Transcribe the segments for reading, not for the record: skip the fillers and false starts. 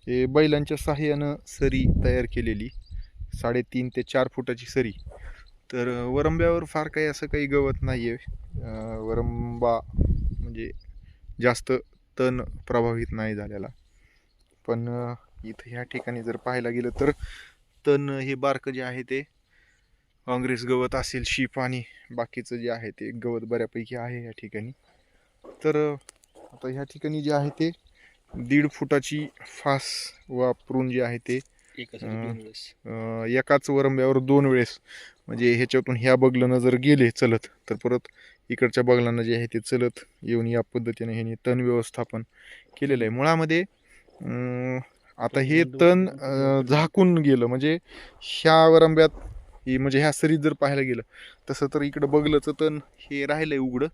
हे बैलांच्या सहाय्यानं सरी तयार केलेली 3.5 ते 4 फुटाची सरी. तर वरंब्यावर फार काही असं काही गवत नाही आहे. वरंबा म्हणजे जास्त तण प्रभावित नाही झालेला. पण इथं ह्या ठिकाणी जर पाहायला गेलं तर तण हे बारकं जे आहे ते काँग्रेस गवत असेल, शीप आणि बाकीचं जे आहे ते गवत बऱ्यापैकी आहे या ठिकाणी. तर आता ह्या ठिकाणी जे आहे ते 1.5 फुटाची फास वापरून जे आहे ते एकाच वरंब्यावर 2 वेळेस, म्हणजे ह्याच्यातून ह्या बगलानं जर गेले चलत तर परत इकडच्या बगलांना जे आहे ते चलत येऊन या पद्धतीने ह्याने तण व्यवस्थापन केलेलं आहे. मुळामध्ये आता हे तण झाकून गेलं म्हणजे ह्या वरंब्यात म्हणजे ह्या सरीत जर पाहायला गेलं तसं तर इकडं बगलचं तण हे राहिलंय उघडं.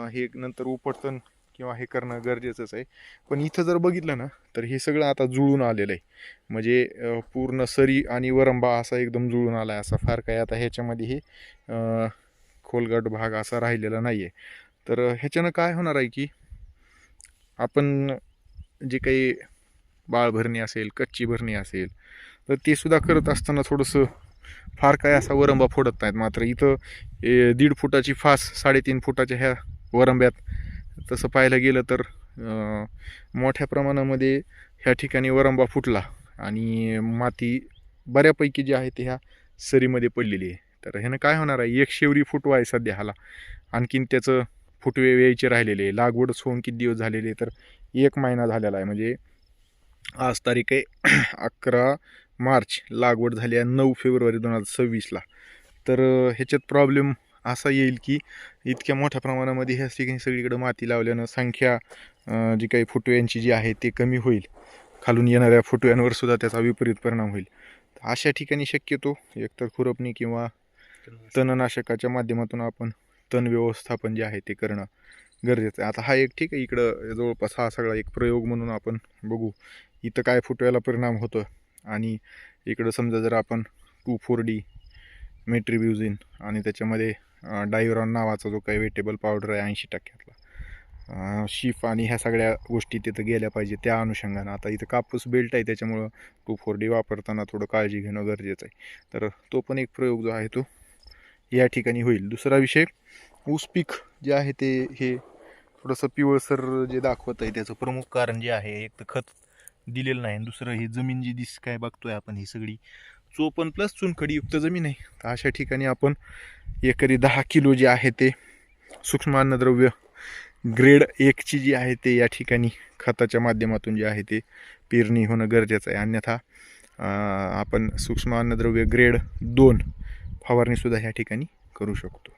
हे नंतर उपटतण किंवा हे करणं गरजेचंच आहे. पण इथं जर बघितलं ना तर हे सगळं आता जुळून आलेलं आहे. म्हणजे पूर्ण सरी आणि वरंबा असा एकदम जुळून आला आहे. असा फार काही आता ह्याच्यामध्ये हे खोलगट भाग असा राहिलेला नाही आहे. तर ह्याच्यानं काय होणार आहे की आपण जे काही बाळ भरणी असेल, कच्ची भरणी असेल, तर ते सुद्धा करत असताना थोडंसं फार काय असा वरंबा फोडत नाहीत. मात्र इथं 1.5 फुटाची फास 3.5 फुटाच्या ह्या वरंब्यात तसं पाहायला गेलं तर मोठ्या प्रमाणामध्ये ह्या ठिकाणी वरंबा फुटला आणि माती बऱ्यापैकी जी आहे ते ह्या सरीमध्ये पडलेली आहे. तर ह्यानं काय होणार आहे, एक शेवरी फुटवा आहे सध्या ह्याला. आणखीन त्याचं फुटवे यायचे राहिलेले. लागवड होऊन किती दिवस झालेले, तर 1 महिना झालेला आहे. म्हणजे आज तारीख आहे 11 मार्च, लागवड झाली आहे 9 फेब्रुवारी 2026ला. तर ह्याच्यात प्रॉब्लेम असा येईल की इतक्या मोठ्या प्रमाणामध्ये ह्या ठिकाणी सगळीकडे माती लावल्यानं संख्या जी काही फुटव्यांची जी आहे ते कमी होईल. खालून येणाऱ्या फुटव्यांवर सुद्धा त्याचा विपरीत परिणाम होईल. अशा ठिकाणी शक्यतो एकतर खुरपणी किंवा तणनाशकाच्या माध्यमातून आपण तण व्यवस्थापन जे आहे ते करणं गरजेचं आहे. आता हा एक ठीक आहे, इकडं जवळपास हा सगळा एक प्रयोग म्हणून आपण बघू इथं काय फुटव्याला परिणाम होतो. आणि इकडं समजा जर आपण 2,4-D मेट्रिब्युझिन आणि त्याच्यामध्ये डायुरॉन नावाचा जो काही वेटेबल पावडर आहे 80%, शीफ आणि ह्या सगळ्या गोष्टी तिथं गेल्या पाहिजे त्या अनुषंगानं. आता इथं कापूस बेल्ट आहे त्याच्यामुळं 2,4-D वापरताना थोडं काळजी घेणं गरजेचं आहे. तर तो पण एक प्रयोग जो आहे तो या ठिकाणी होईल. दुसरा विषय, ऊस पीक जे आहे ते हे थोडंसं पिवळसर जे दाखवत आहे त्याचं प्रमुख कारण जे आहे, एक तर खत दिलेलं नाही, दुसरं ही जमीन जी काय बघतोय आपण ही सगळी चोपण प्लस चुनखडीयुक्त जमीन आहे. तर अशा ठिकाणी आपण एकरी 10 किलो जे आहे ते सूक्ष्म अन्नद्रव्य ग्रेड 1ची जी आहे ते या ठिकाणी खताच्या माध्यमातून जे आहे ते पेरणी होणं गरजेचं आहे. अन्यथा आपण सूक्ष्म अन्नद्रव्य ग्रेड 2 फवारणीसुद्धा ह्या ठिकाणी करू शकतो.